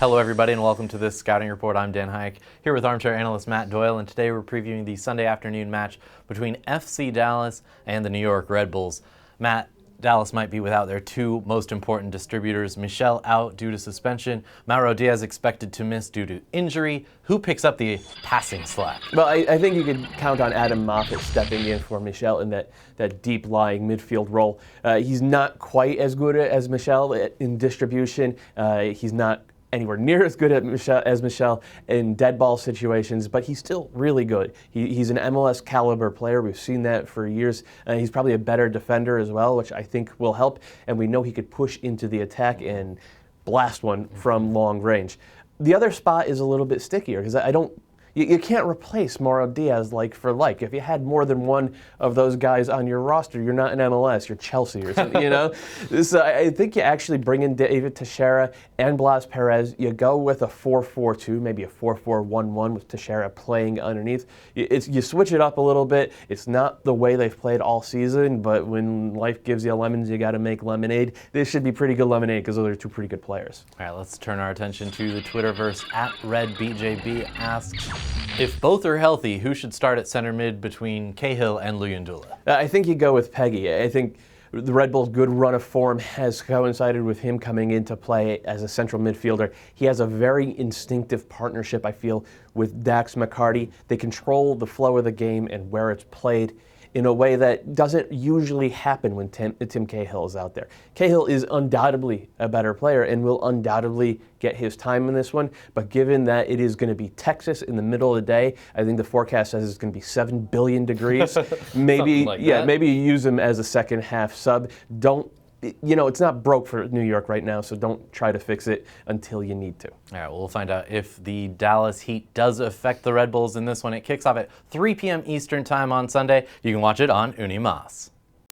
Hello everybody and welcome to this scouting report. I'm Dan Haiek, here with armchair analyst Matt Doyle, and today we're previewing the Sunday afternoon match between FC Dallas and the New York Red Bulls. Matt, Dallas might be without their two most important distributors. Michel out due to suspension. Mauro Diaz expected to miss due to injury. Who picks up the passing slack? Well, I think you could count on Adam Moffat stepping in for Michel in that deep-lying midfield role. He's not quite as good as Michel in distribution. He's not anywhere near as good as Michel in dead ball situations, but he's still really good. He's an MLS caliber player. We've seen that for years. He's probably a better defender as well, which I think will help, and we know he could push into the attack and blast one from long range. The other spot is a little bit stickier because you can't replace Mauro Diaz like for like. If you had more than one of those guys on your roster, you're not an MLS, you're Chelsea or something, you know? So I think you actually bring in David Teixeira and Blas Perez. You go with a 4-4-2, maybe a 4-4-1-1 with Teixeira playing underneath. You switch it up a little bit. It's not the way they've played all season, but when life gives you lemons, you got to make lemonade. This should be pretty good lemonade because those are two pretty good players. All right, let's turn our attention to the Twitterverse. @RedBJB asks, if both are healthy, who should start at center mid between Cahill and Luyindula? I think you go with Peggy. I think the Red Bulls' good run of form has coincided with him coming into play as a central midfielder. He has a very instinctive partnership, I feel, with Dax McCarty. They control the flow of the game and where it's played in a way that doesn't usually happen when Tim Cahill is out there. Cahill is undoubtedly a better player and will undoubtedly get his time in this one, but given that it is going to be Texas in the middle of the day, I think the forecast says it's going to be 7 billion degrees. Maybe, maybe you use him as a second half sub. It's not broke for New York right now, so don't try to fix it until you need to. All right, well, we'll find out if the Dallas heat does affect the Red Bulls in this one. It kicks off at 3 p.m. Eastern time on Sunday. You can watch it on Unimas.